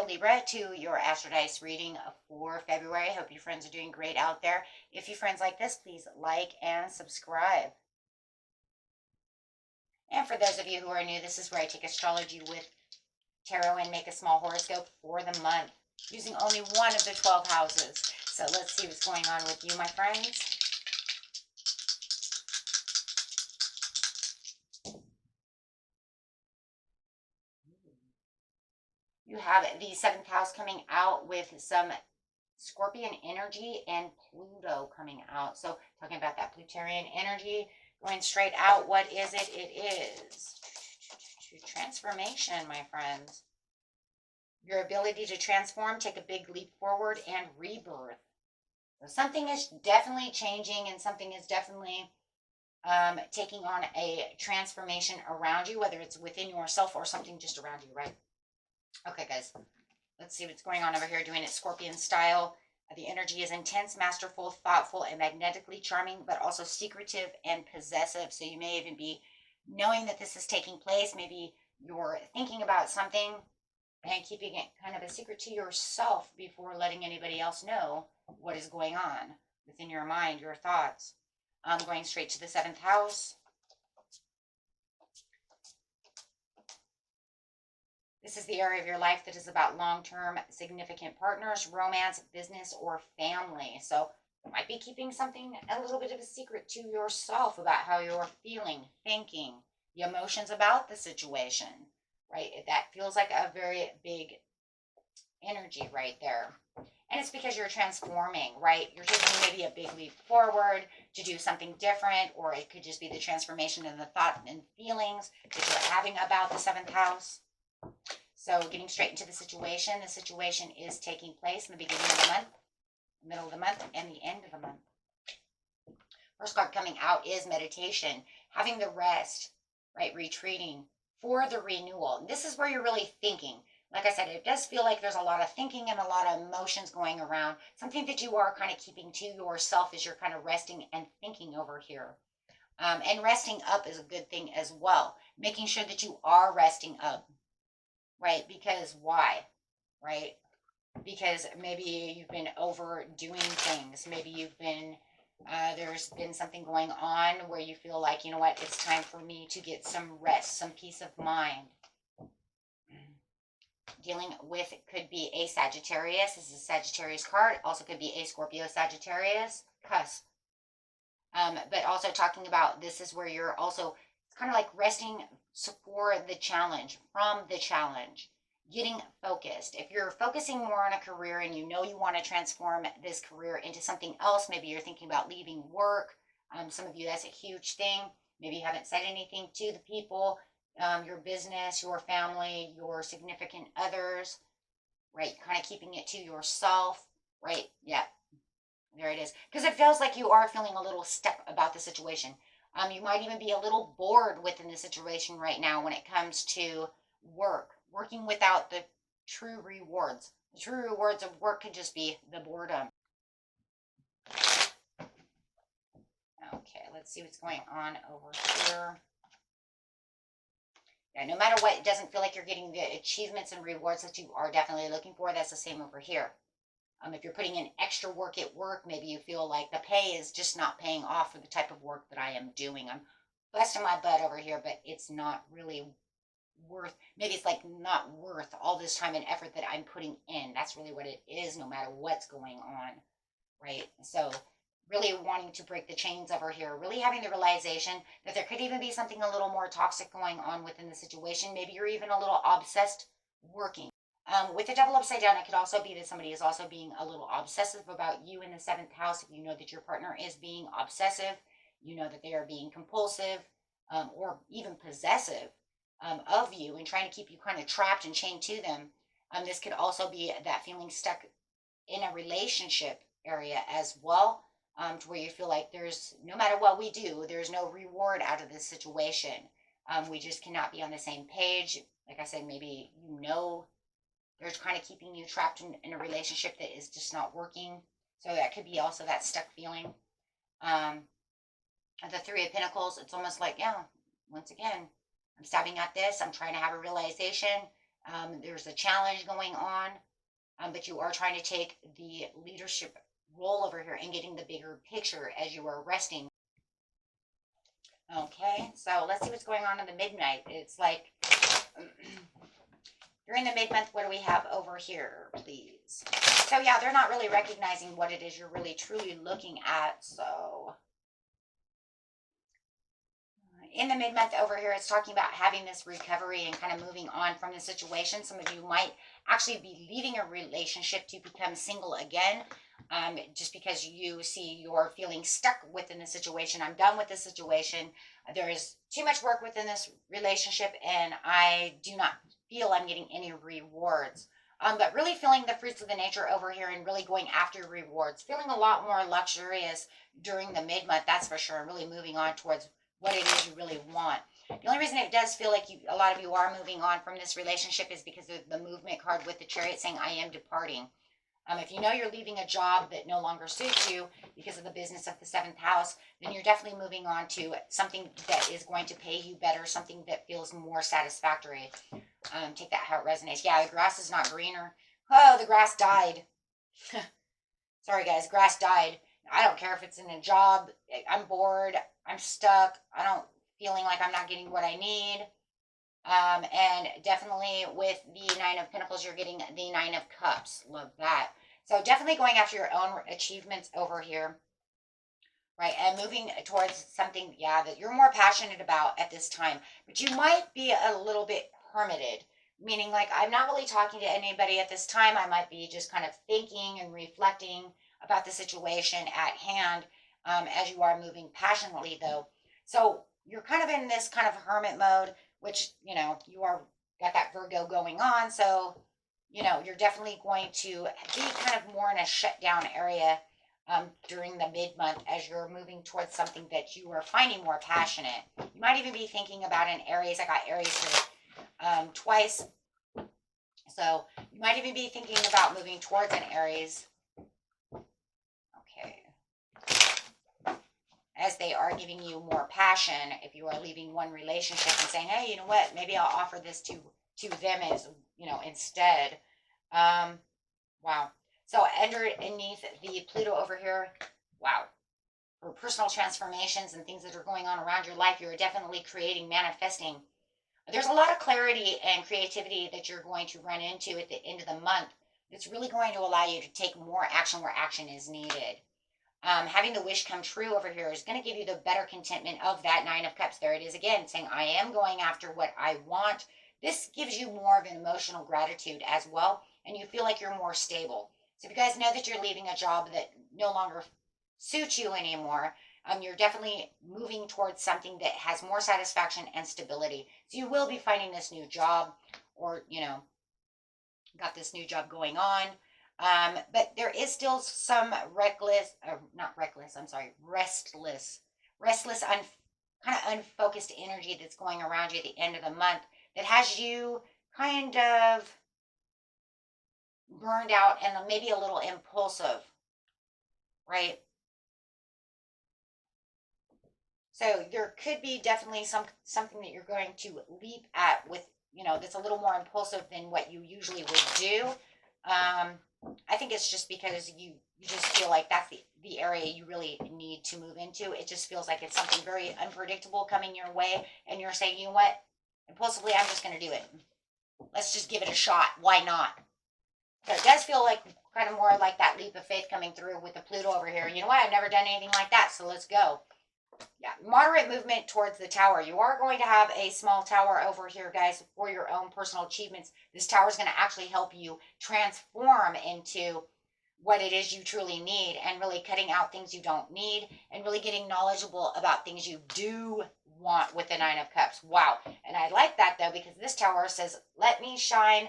Virgo Libra to your Astro Dice reading for February. I hope you friends are doing great out there. If you friends like this, please like and subscribe. And for those of you who are new, this is where I take astrology with tarot and make a small horoscope for the month using only one of the 12 houses. So let's see what's going on with you, my friends. You have the 7th house coming out with some Scorpion energy and Pluto coming out. So talking about that Plutonian energy going straight out. What is it? It is transformation, my friends. Your ability to transform, take a big leap forward, and rebirth. So something is definitely changing, and something is definitely taking on a transformation around you, whether it's within yourself or something just around you, right? Okay, guys, let's see what's going on over here, doing it Scorpion style. The energy is intense, masterful, thoughtful, and magnetically charming, but also secretive and possessive. So you may even be knowing that this is taking place. Maybe you're thinking about something and keeping it kind of a secret to yourself before letting anybody else know what is going on within your mind, your thoughts. Going straight to the 7th house. This is the area of your life that is about long-term significant partners, romance, business, or family. So you might be keeping something a little bit of a secret to yourself about how you're feeling, thinking, the emotions about the situation, right? That feels like a very big energy right there. And it's because you're transforming, right? You're taking maybe a big leap forward to do something different, or it could just be the transformation in the thought and feelings that you're having about the 7th house. So getting straight into the situation is taking place in the beginning of the month, middle of the month, and the end of the month. First card coming out is meditation, having the rest, right? Retreating for the renewal. This is where you're really thinking. Like I said, it does feel like there's a lot of thinking and a lot of emotions going around. Something that you are kind of keeping to yourself as you're kind of resting and thinking over here. And resting up is a good thing as well. Making sure that you are resting up. Right? Because why? Right? Because maybe you've been overdoing things. Maybe you've been, there's been something going on where you feel like, you know what, it's time for me to get some rest, some peace of mind. Dealing with, it could be a Sagittarius. This is a Sagittarius card. Also could be a Scorpio Sagittarius, Cusp. But also talking about, this is where you're also kind of like resting for the challenge, from the challenge, getting focused. If you're focusing more on a career and you know you want to transform this career into something else, maybe you're thinking about leaving work. Some of you, that's a huge thing. Maybe you haven't said anything to the people, your business, your family, your significant others, right? Kind of keeping it to yourself, right? Yeah, there it is. Because it feels like you are feeling a little stuck about the situation. You might even be a little bored within the situation right now when it comes to working without the true rewards. The true rewards of work could just be the boredom. Okay, let's see what's going on over here. Yeah, no matter what, it doesn't feel like you're getting the achievements and rewards that you are definitely looking for. That's the same over here. If you're putting in extra work at work, maybe you feel like the pay is just not paying off for the type of work that I am doing. I'm busting my butt over here, but it's not really worth, maybe it's like not worth all this time and effort that I'm putting in. That's really what it is, no matter what's going on, right? So really wanting to break the chains over here, really having the realization that there could even be something a little more toxic going on within the situation. Maybe you're even a little obsessed working. With the devil upside down, it could also be that somebody is also being a little obsessive about you in the 7th house. If you know that your partner is being obsessive, you know that they are being compulsive or even possessive of you and trying to keep you kind of trapped and chained to them. This could also be that feeling stuck in a relationship area as well, to where you feel like there's, no matter what we do, there's no reward out of this situation. We just cannot be on the same page. Like I said, maybe you know they're kind of keeping you trapped in a relationship that is just not working. So that could be also that stuck feeling. The 3 of Pentacles, it's almost like, yeah, once again, I'm stopping at this. I'm trying to have a realization. There's a challenge going on, but you are trying to take the leadership role over here and getting the bigger picture as you are resting. Okay, so let's see what's going on in the midnight. It's like during the mid-month, what do we have over here, please? So yeah, they're not really recognizing what it is you're really truly looking at. So in the mid-month over here, it's talking about having this recovery and kind of moving on from the situation. Some of you might actually be leaving a relationship to become single again, just because you see you're feeling stuck within the situation. I'm done with this situation. There is too much work within this relationship, and I do not feel I'm getting any rewards. But really feeling the fruits of the nature over here and really going after rewards, feeling a lot more luxurious during the mid-month, that's for sure, and really moving on towards what it is you really want. The only reason it does feel like a lot of you are moving on from this relationship is because of the movement card with the Chariot saying, I am departing. If you know you're leaving a job that no longer suits you because of the business of the 7th house, then you're definitely moving on to something that is going to pay you better, something that feels more satisfactory. Take that how it resonates. Yeah, the grass is not greener. Oh, the grass died. Sorry, guys, grass died. I don't care if it's in a job. I'm bored. I'm stuck. I don't feeling like I'm not getting what I need. And definitely with the 9 of Pentacles, you're getting the 9 of Cups. Love that. So definitely going after your own achievements over here, right? And moving towards something, yeah, that you're more passionate about at this time. But you might be a little bit hermited, meaning like I'm not really talking to anybody at this time. I might be just kind of thinking and reflecting about the situation at hand, as you are moving passionately, though. So you're kind of in this kind of hermit mode, which, you know, you are got that Virgo going on. So, you know, you're definitely going to be kind of more in a shutdown area during the mid-month as you're moving towards something that you are finding more passionate. You might even be thinking about an Aries. I got Aries here twice. So you might even be thinking about moving towards an Aries. Okay. As they are giving you more passion, if you are leaving one relationship and saying, hey, you know what, maybe I'll offer this to them as, you know, instead. Wow. So underneath the Pluto over here, wow. For personal transformations and things that are going on around your life, you're definitely creating, manifesting. There's a lot of clarity and creativity that you're going to run into at the end of the month. It's really going to allow you to take more action where action is needed. Having the wish come true over here is going to give you the better contentment of that 9 of Cups. There it is again, saying, I am going after what I want. This gives you more of an emotional gratitude as well, and you feel like you're more stable. So if you guys know that you're leaving a job that no longer suits you anymore, you're definitely moving towards something that has more satisfaction and stability. So you will be finding this new job, or, you know, got this new job going on. But there is still some restless, kind of unfocused energy that's going around you at the end of the month that has you kind of burned out and maybe a little impulsive, right? So there could be definitely something that you're going to leap at with, you know, that's a little more impulsive than what you usually would do. I think it's just because you just feel like that's the area you really need to move into. It just feels like it's something very unpredictable coming your way, and you're saying, you know what, impulsively, I'm just going to do it. Let's just give it a shot. Why not? So it does feel like kind of more like that leap of faith coming through with the Pluto over here. You know what, I've never done anything like that, so let's go. Yeah, moderate movement towards the tower. You are going to have a small tower over here, guys, for your own personal achievements. This tower is going to actually help you transform into what it is you truly need, and really cutting out things you don't need, and really getting knowledgeable about things you do want with the 9 of Cups. Wow. And I like that, though, because this tower says, let me shine,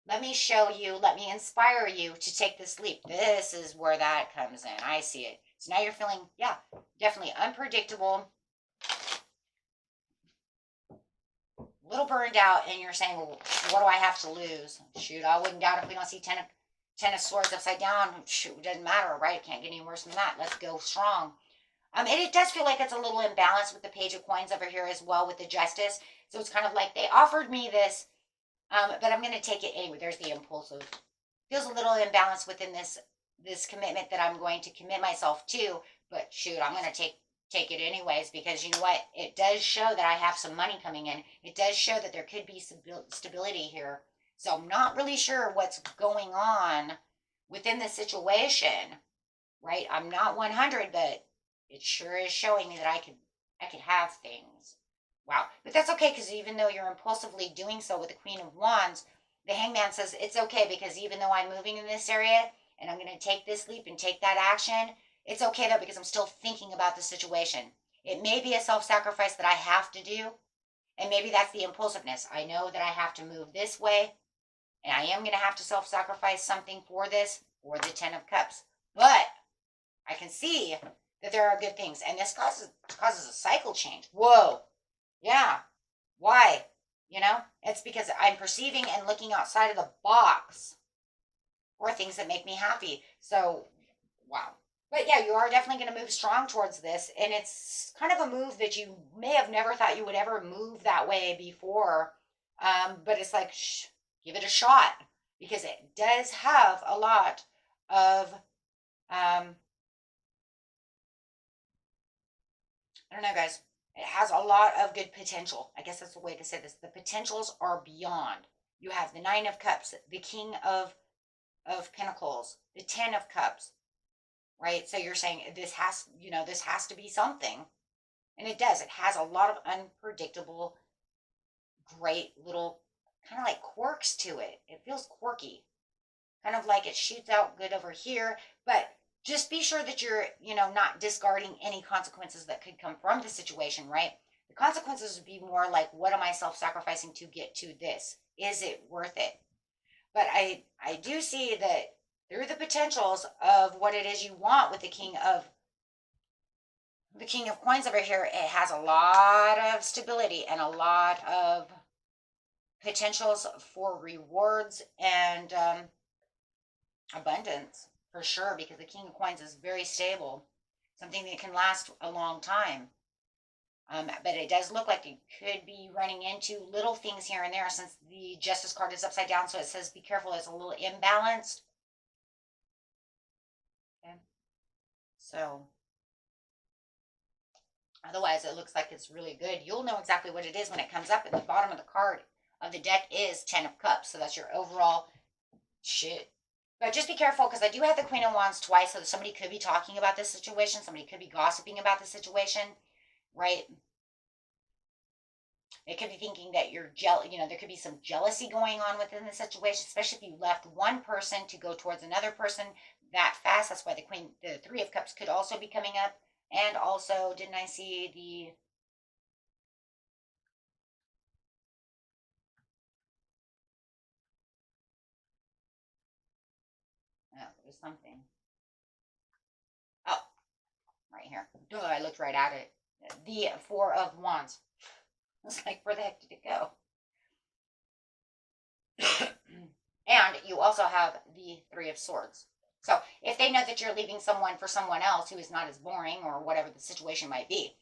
let me show you, let me inspire you to take this leap. This is where that comes in. I see it. So now you're feeling, yeah, definitely unpredictable, a little burned out, and you're saying, well, what do I have to lose? Shoot, I wouldn't doubt if we don't see ten of Swords upside down. Shoot, it doesn't matter, right? It can't get any worse than that. Let's go strong. And it does feel like it's a little imbalanced with the Page of Coins over here as well with the Justice. So it's kind of like they offered me this But I'm going to take it anyway. There's the impulsive. Feels a little imbalance within this commitment that I'm going to commit myself to. But shoot, I'm going to take it anyways, because you know what? It does show that I have some money coming in. It does show that there could be some stability here. So I'm not really sure what's going on within the situation, right? I'm not 100, but it sure is showing me that I could have things. Wow. But that's okay, because even though you're impulsively doing so with the Queen of Wands, the Hangman says it's okay, because even though I'm moving in this area and I'm going to take this leap and take that action, it's okay though, because I'm still thinking about the situation. It may be a self-sacrifice that I have to do, and maybe that's the impulsiveness. I know that I have to move this way, and I am going to have to self-sacrifice something for this, or the Ten of Cups. But I can see that there are good things, and this causes a cycle change. Whoa. Yeah. Why? You know, it's because I'm perceiving and looking outside of the box for things that make me happy. So, wow. But yeah, you are definitely going to move strong towards this. And it's kind of a move that you may have never thought you would ever move that way before. But it's like, give it a shot, because it does have a lot of, I don't know, guys. It has a lot of good potential. I guess that's the way to say this. The potentials are beyond. You have the Nine of Cups, the King of Pentacles, the Ten of Cups, right? So you're saying this has to be something. And it does. It has a lot of unpredictable, great little kind of like quirks to it. It feels quirky. Kind of like it shoots out good over here, but just be sure that you're, not discarding any consequences that could come from the situation, right? The consequences would be more like, what am I self-sacrificing to get to this? Is it worth it? But I do see that through the potentials of what it is you want with the King of Coins over here, it has a lot of stability and a lot of potentials for rewards and abundance, for sure, because the King of Coins is very stable, something that can last a long time. But it does look like you could be running into little things here and there, since the Justice card is upside down, so it says be careful, it's a little imbalanced. Okay. So otherwise it looks like it's really good. You'll know exactly what it is when it comes up. At the bottom of the card of the deck is Ten of Cups, so that's your overall shit. But just be careful, because I do have the Queen of Wands twice, so somebody could be talking about this situation. Somebody could be gossiping about the situation, right? They could be thinking that you're jealous. There could be some jealousy going on within the situation, especially if you left one person to go towards another person that fast. That's why the Three of Cups could also be coming up. And also, didn't I see the... Oh, there was something. Oh, right here. Oh, I looked right at it. The Four of Wands. I was like, where the heck did it go? And you also have the Three of Swords. So if they know that you're leaving someone for someone else who is not as boring, or whatever the situation might be,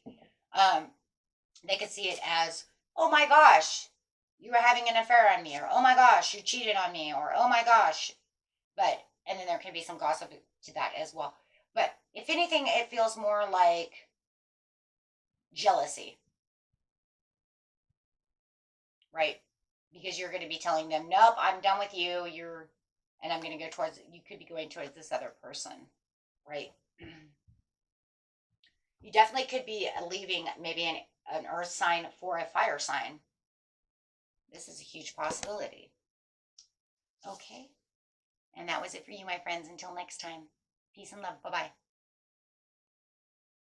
they could see it as, oh my gosh, you were having an affair on me, or oh my gosh, you cheated on me, or oh my gosh. And then there can be some gossip to that as well. But if anything, it feels more like jealousy, right? Because you're going to be telling them, nope, I'm done with you. And I'm going to go towards, you could be going towards this other person, right? You definitely could be leaving maybe an earth sign for a fire sign. This is a huge possibility. Okay. And that was it for you, my friends. Until next time, peace and love. Bye-bye.